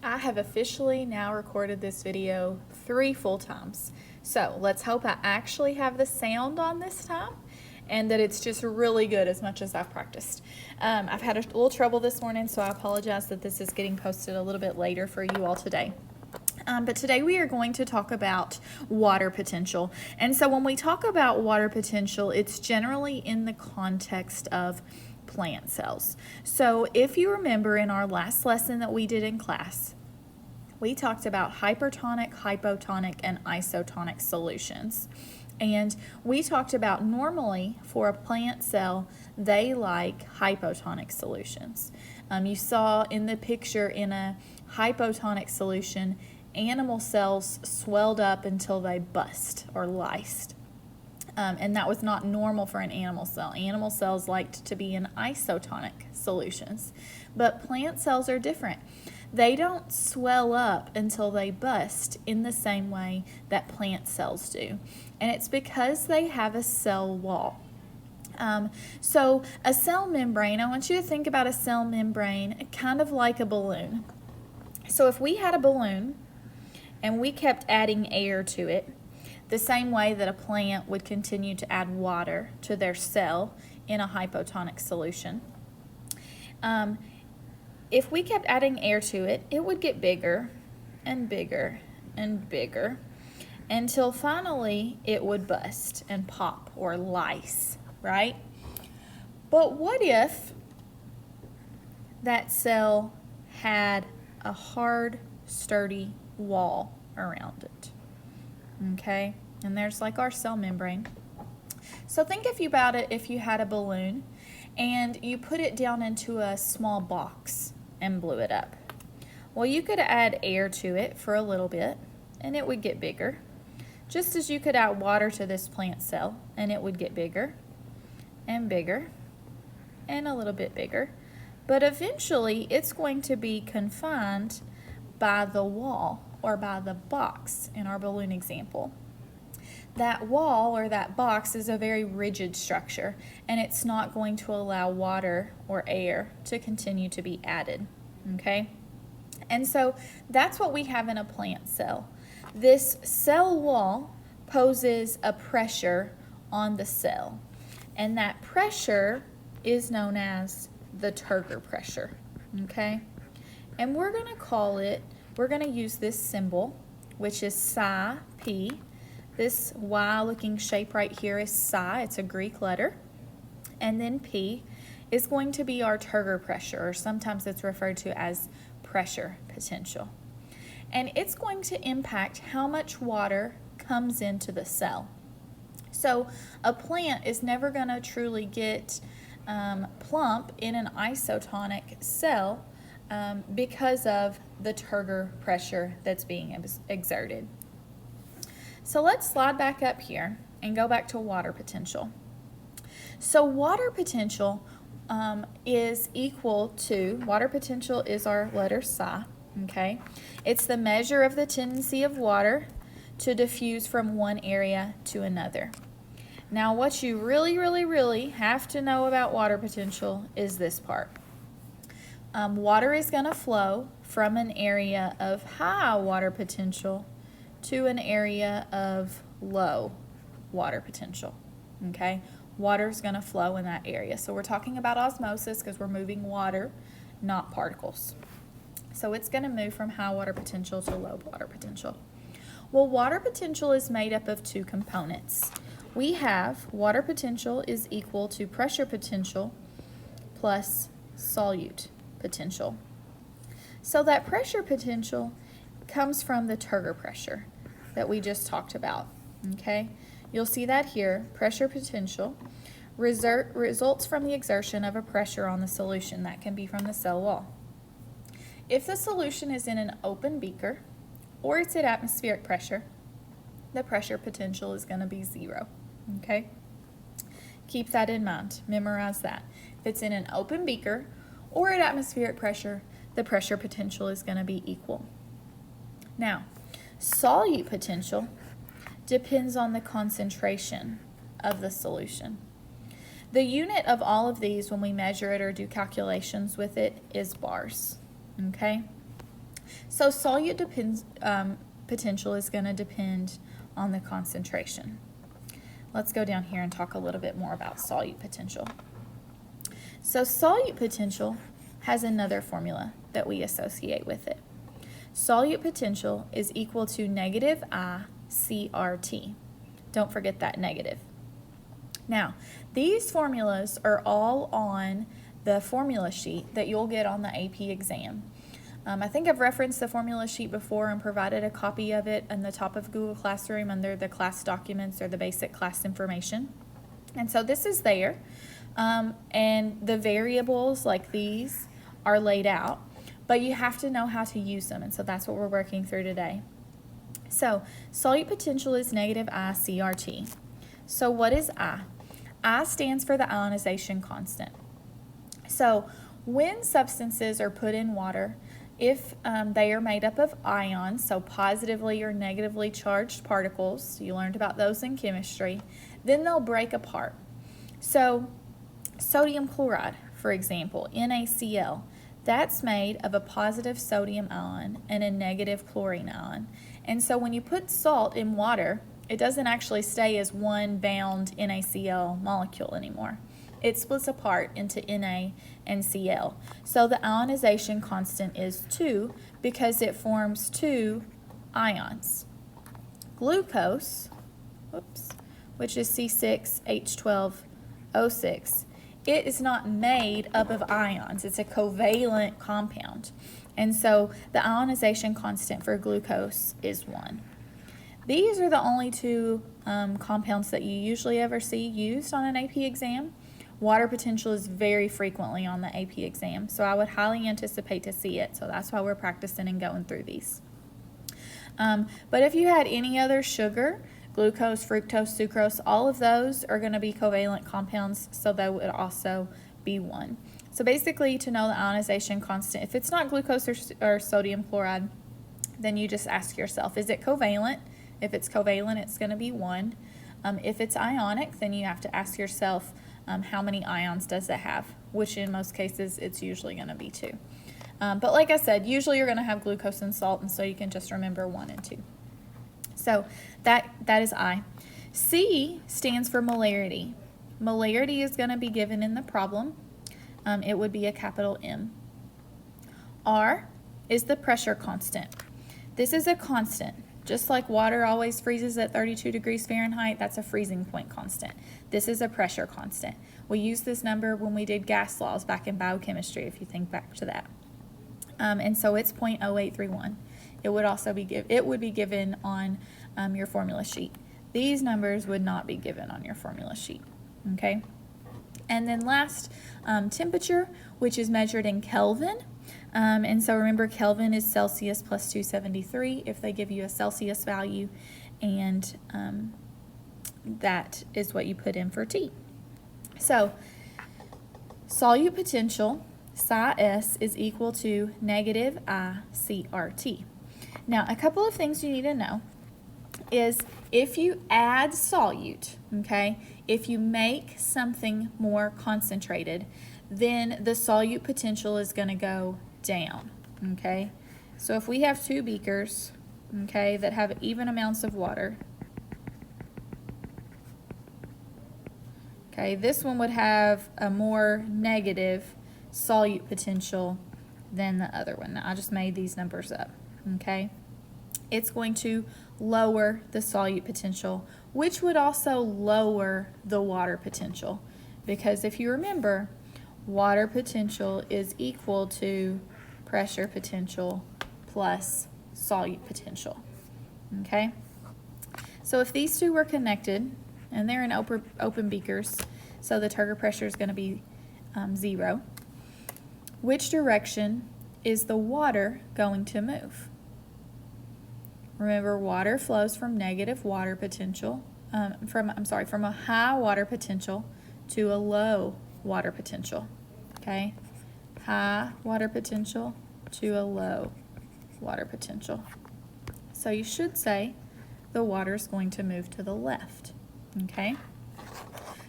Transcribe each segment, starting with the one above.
I have officially now recorded this video 3 full times. So let's hope I actually have the sound on this time and that it's just really good as much as I've practiced. I've had a little trouble this morning, so I apologize that this is getting posted a little bit later for you all today. But today we are going to talk about water potential. And so when we talk about water potential, it's generally in the context of plant cells. So if you remember in our last lesson that we did in class, we talked about hypertonic, hypotonic, and isotonic solutions. And we talked about normally for a plant cell, they like hypotonic solutions. You saw in the picture in a hypotonic solution, animal cells swelled up until they bust or lysed. And that was not normal for an animal cell. Animal cells liked to be in isotonic solutions. But plant cells are different. They don't swell up until they bust in the same way that plant cells do. And it's because they have a cell wall. So a cell membrane, I want you to think about a cell membrane kind of like a balloon. So if we had a balloon and we kept adding air to it, the same way that a plant would continue to add water to their cell in a hypotonic solution, if we kept adding air to it, it would get bigger and bigger and bigger until finally it would bust and pop or lyse, right? But what if that cell had a hard, sturdy wall around it? Okay, and there's like our cell membrane. So think about it if you had a balloon and you put it down into a small box and blew it up. Well, you could add air to it for a little bit and it would get bigger, just as you could add water to this plant cell and it would get bigger and bigger and a little bit bigger. But eventually it's going to be confined by the wall or by the box in our balloon example. That wall or that box is a very rigid structure, and it's not going to allow water or air to continue to be added, okay? And so that's what we have in a plant cell. This cell wall poses a pressure on the cell, and that pressure is known as the Turgor pressure, okay? And we're going to use this symbol, which is psi p. This Y-looking shape right here is psi. It's a Greek letter. And then P is going to be our Turgor pressure, or sometimes it's referred to as pressure potential. And it's going to impact how much water comes into the cell. So a plant is never going to truly get plump in an isotonic cell because of the Turgor pressure that's being exerted. So let's slide back up here and go back to water potential. So water potential is equal to, water potential is our letter psi, okay? It's the measure of the tendency of water to diffuse from one area to another. Now what you really have to know about water potential is this part. Water is going to flow from an area of high water potential to an area of low water potential, okay? Water is going to flow in that area. So we're talking about osmosis because we're moving water, not particles. So it's going to move from high water potential to low water potential. Well, water potential is made up of two components. We have water potential is equal to pressure potential plus solute potential. So that pressure potential comes from the Turgor pressure that we just talked about, okay? You'll see that here. Pressure potential results from the exertion of a pressure on the solution. That can be from the cell wall. If the solution is in an open beaker or it's at atmospheric pressure, the pressure potential is going to be 0, okay? Keep that in mind. Memorize that. If it's in an open beaker or at atmospheric pressure, the pressure potential is going to be equal. Now, solute potential depends on the concentration of the solution. The unit of all of these when we measure it or do calculations with it is bars, okay? So solute potential is going to depend on the concentration. Let's go down here and talk a little bit more about solute potential. So solute potential has another formula that we associate with it. Solute potential is equal to negative I CRT. Don't forget that negative. Now, these formulas are all on the formula sheet that you'll get on the AP exam. I think I've referenced the formula sheet before and provided a copy of it on the top of Google Classroom under the class documents or the basic class information. And so this is there. And the variables like these are laid out, but you have to know how to use them. And so that's what we're working through today. So solute potential is negative I CRT. So what is I? I stands for the ionization constant. So when substances are put in water, if they are made up of ions, so positively or negatively charged particles, you learned about those in chemistry, then they'll break apart. So sodium chloride, for example, NaCl, that's made of a positive sodium ion and a negative chlorine ion. And so when you put salt in water, it doesn't actually stay as one bound NaCl molecule anymore. It splits apart into Na and Cl. So the ionization constant is 2 because it forms 2 ions. Glucose, which is C6H12O6, it is not made up of ions. It's a covalent compound. And so the ionization constant for glucose is 1. These are the only 2 compounds that you usually ever see used on an AP exam. Water potential is very frequently on the AP exam, so I would highly anticipate to see it. So that's why we're practicing and going through these. But if you had any other sugar, glucose, fructose, sucrose, all of those are going to be covalent compounds, so that would also be 1. So basically, to know the ionization constant, if it's not glucose or sodium chloride, then you just ask yourself, is it covalent? If it's covalent, it's going to be 1. If it's ionic, then you have to ask yourself, how many ions does it have? Which in most cases, it's usually going to be 2. But like I said, usually you're going to have glucose and salt, and so you can just remember 1 and 2. So that is I. C stands for molarity. Molarity is going to be given in the problem. It would be a capital M. R is the pressure constant. This is a constant. Just like water always freezes at 32 degrees Fahrenheit, that's a freezing point constant. This is a pressure constant. We used this number when we did gas laws back in biochemistry, if you think back to that. And so it's 0.0831. It would be given on your formula sheet. These numbers would not be given on your formula sheet. Okay. And then last, temperature, which is measured in Kelvin. And so remember, Kelvin is Celsius plus 273 if they give you a Celsius value, and that is what you put in for T. So solute potential, psi S, is equal to negative I CRT. Now, a couple of things you need to know is if you add solute, okay, if you make something more concentrated, then the solute potential is going to go down, okay? So if we have 2 beakers, okay, that have even amounts of water, okay, this one would have a more negative solute potential than the other one. Now, I just made these numbers up, okay? It's going to lower the solute potential, which would also lower the water potential, because if you remember, water potential is equal to pressure potential plus solute potential, okay? So if these 2 were connected, and they're in open beakers, so the turgor pressure is going to be 0, which direction is the water going to move? Remember, water flows from negative water potential, from a high water potential to a low water potential, okay? High water potential to a low water potential. So you should say the water is going to move to the left, okay?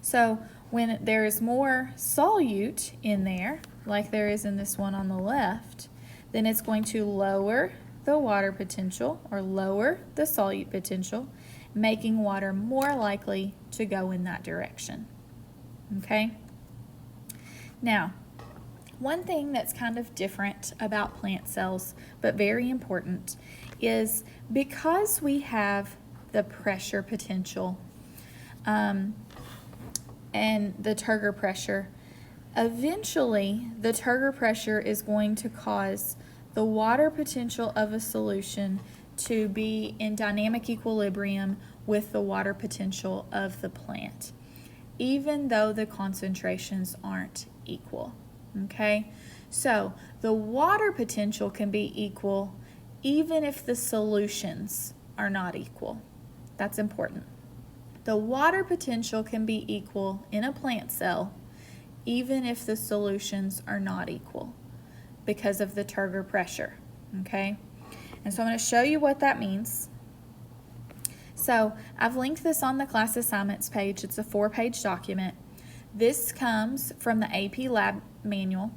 So when there is more solute in there, like there is in this one on the left, then it's going to lower the water potential or lower the solute potential, making water more likely to go in that direction. Okay? Now, one thing that's kind of different about plant cells, but very important, is because we have the pressure potential and the Turgor pressure, eventually the Turgor pressure is going to cause the water potential of a solution to be in dynamic equilibrium with the water potential of the plant, even though the concentrations aren't equal. Okay, so the water potential can be equal even if the solutions are not equal. That's important. The water potential can be equal in a plant cell even if the solutions are not equal because of the Turgor pressure. Okay, and so I'm going to show you what that means. So I've linked this on the class assignments page. It's a 4-page document. This comes from the AP lab manual.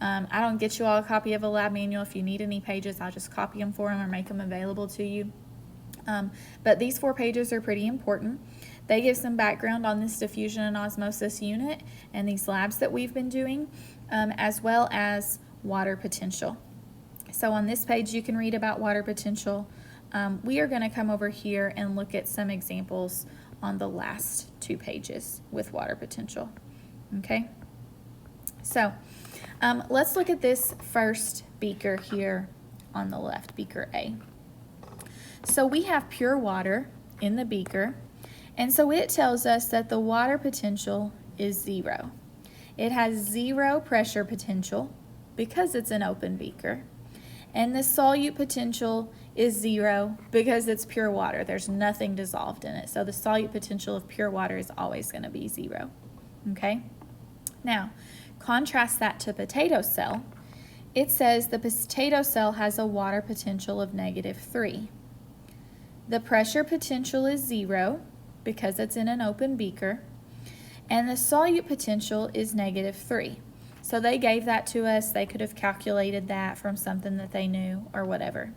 I don't get you all a copy of a lab manual. If you need any pages, I'll just copy them for them or make them available to you. But these 4 pages are pretty important. They give some background on this diffusion and osmosis unit and these labs that we've been doing, as well as water potential. So on this page, you can read about water potential. We are going to come over here and look at some examples on the last 2 pages with water potential. Okay, so let's look at this first beaker here on the left, beaker A. So we have pure water in the beaker, and so it tells us that the water potential is 0. It has 0 pressure potential because it's an open beaker, and the solute potential is 0 because it's pure water. There's nothing dissolved in it. So the solute potential of pure water is always going to be 0. Okay? Now, contrast that to potato cell. It says the potato cell has a water potential of -3. The pressure potential is 0 because it's in an open beaker, and the solute potential is -3. So they gave that to us. They could have calculated that from something that they knew or whatever.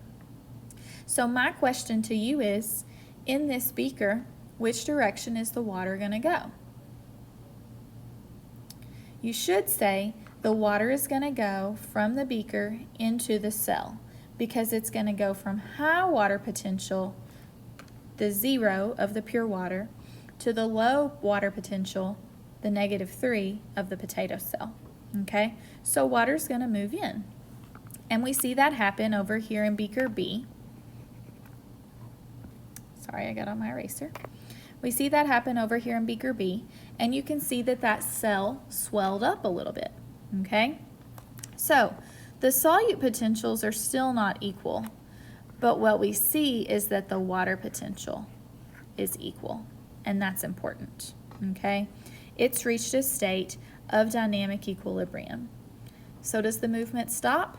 So my question to you is, in this beaker, which direction is the water going to go? You should say the water is going to go from the beaker into the cell because it's going to go from high water potential, the 0 of the pure water, to the low water potential, the -3 of the potato cell. Okay, so water is going to move in. And we see that happen over here in beaker B. Sorry, I got on my eraser. We see that happen over here in beaker B, and you can see that that cell swelled up a little bit. Okay, so the solute potentials are still not equal, but what we see is that the water potential is equal, and that's important. Okay, it's reached a state of dynamic equilibrium. So does the movement stop?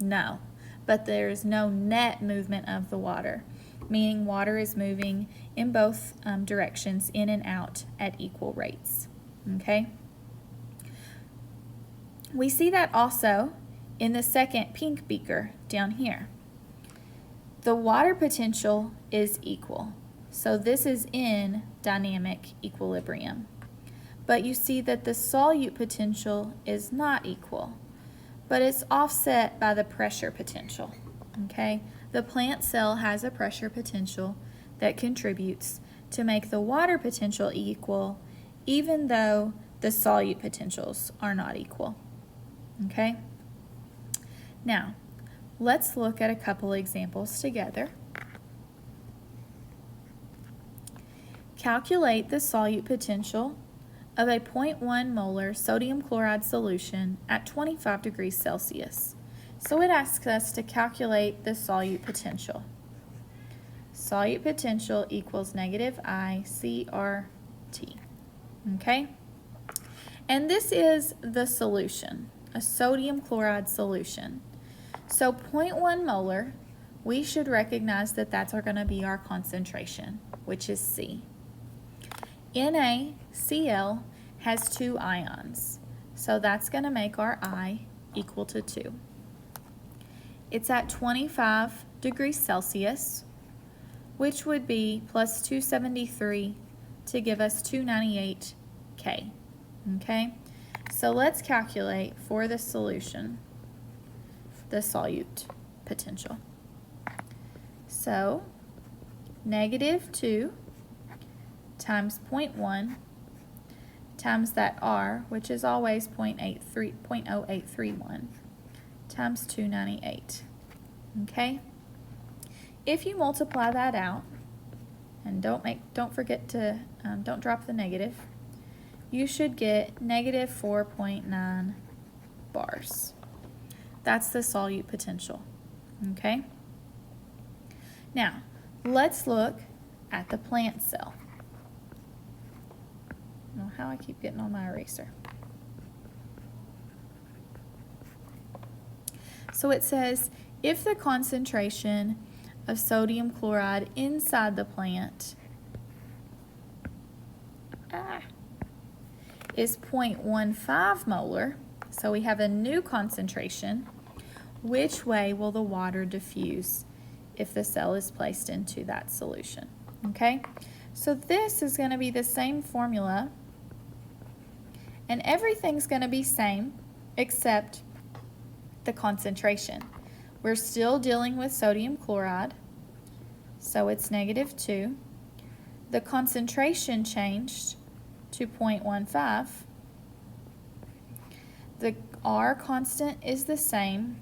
No, but there's no net movement of the water, meaning water is moving in both directions, in and out, at equal rates. Okay? We see that also in the second pink beaker down here. The water potential is equal, so this is in dynamic equilibrium. But you see that the solute potential is not equal, but it's offset by the pressure potential. Okay? The plant cell has a pressure potential that contributes to make the water potential equal, even though the solute potentials are not equal. Okay? Now, let's look at a couple examples together. Calculate the solute potential of a 0.1 molar sodium chloride solution at 25 degrees Celsius. So it asks us to calculate the solute potential. Solute potential equals -ICRT. Okay? And this is the solution, a sodium chloride solution. So 0.1 molar, we should recognize that that's going to be our concentration, which is C. NaCl has 2 ions, so that's going to make our I equal to 2. it's at 25 degrees Celsius, which would be plus 273 to give us 298 K. Okay, so let's calculate for the solution the solute potential. So -2 times 0.1 times that R, which is always 0.0831, times 298. Okay? If you multiply that out, and don't forget to don't drop the negative, you should get negative 4.9 bars. That's the solute potential. Okay? Now, let's look at the plant cell. I don't know how I keep getting on my eraser. So it says, if the concentration of sodium chloride inside the plant is 0.15 molar, so we have a new concentration, which way will the water diffuse if the cell is placed into that solution? Okay, so this is going to be the same formula, and everything's going to be same except the concentration. We're still dealing with sodium chloride, so it's -2. The concentration changed to 0.15. The R constant is the same,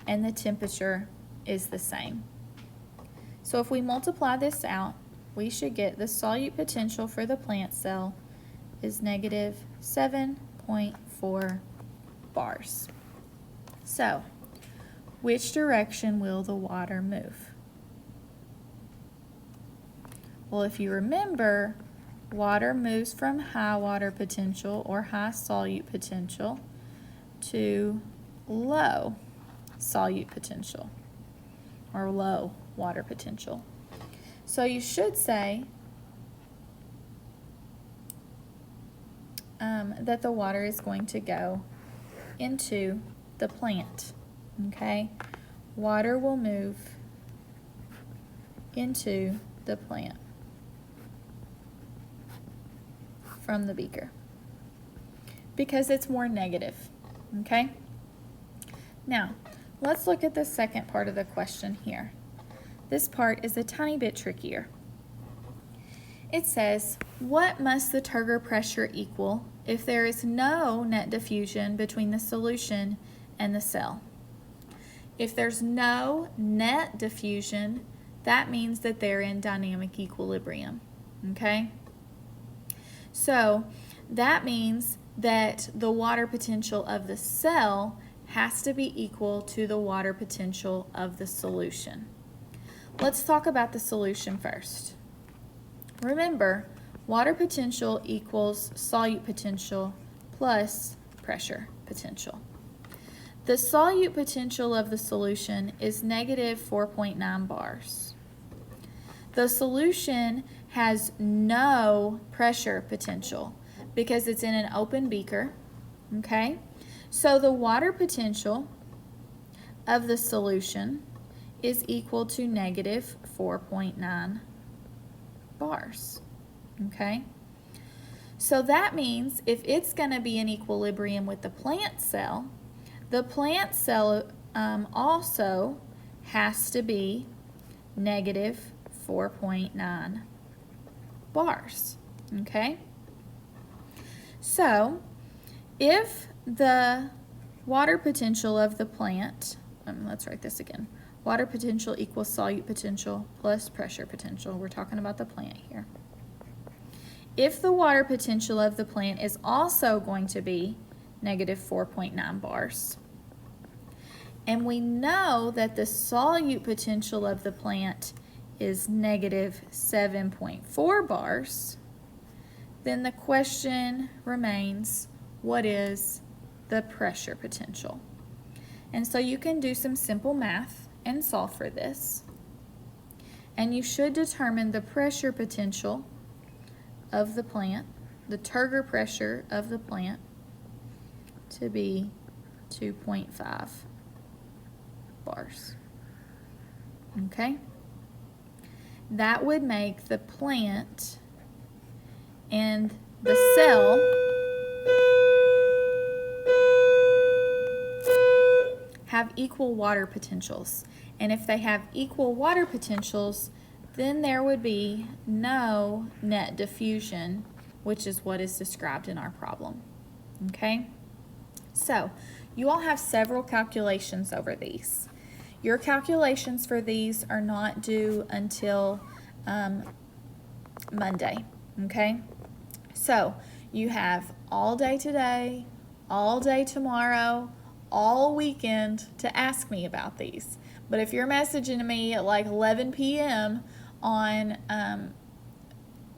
and the temperature is the same. So if we multiply this out, we should get the solute potential for the plant cell is -7.4 bars. So, which direction will the water move? Well, if you remember, water moves from high water potential or high solute potential to low solute potential or low water potential. So you should say that the water is going to go into the plant. Okay, water will move into the plant from the beaker because it's more negative. Okay, now let's look at the second part of the question here. This part is a tiny bit trickier. It says, what must the turgor pressure equal if there is no net diffusion between the solution and the cell? If there's no net diffusion, that means that they're in dynamic equilibrium. Okay? So that means that the water potential of the cell has to be equal to the water potential of the solution. Let's talk about the solution first. Remember, water potential equals solute potential plus pressure potential. The solute potential of the solution is -4.9 bars. The solution has no pressure potential because it's in an open beaker, okay? So the water potential of the solution is equal to -4.9 bars, okay? So that means if it's going to be in equilibrium with the plant cell also has to be -4.9 bars, okay? So if the water potential of the plant, let's write this again. Water potential equals solute potential plus pressure potential. We're talking about the plant here. If the water potential of the plant is also going to be -4.9 bars, and we know that the solute potential of the plant is -7.4 bars, then the question remains, what is the pressure potential? And so you can do some simple math and solve for this. And you should determine the pressure potential of the plant, the turgor pressure of the plant, to be 2.5 bars. Okay? That would make the plant and the cell have equal water potentials. And if they have equal water potentials, then there would be no net diffusion, which is what is described in our problem. Okay? So, you all have several calculations over these. Your calculations for these are not due until Monday. Okay? So, you have all day today, all day tomorrow, all weekend to ask me about these. But if you're messaging me at like 11 p.m. on,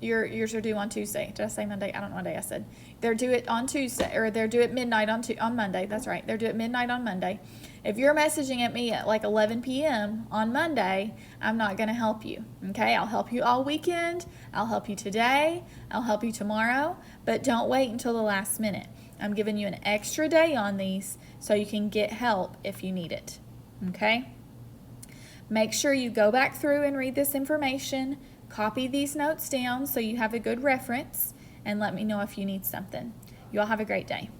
yours are due on Tuesday. Did I say Monday? I don't know what day I said. They're due it on Tuesday, or they're due at midnight on Monday. That's right. They're due at midnight on Monday. If you're messaging at me at like 11 p.m. on Monday, I'm not going to help you. Okay? I'll help you all weekend. I'll help you today. I'll help you tomorrow. But don't wait until the last minute. I'm giving you an extra day on these so you can get help if you need it. Okay? Make sure you go back through and read this information, copy these notes down so you have a good reference, and let me know if you need something. You all have a great day.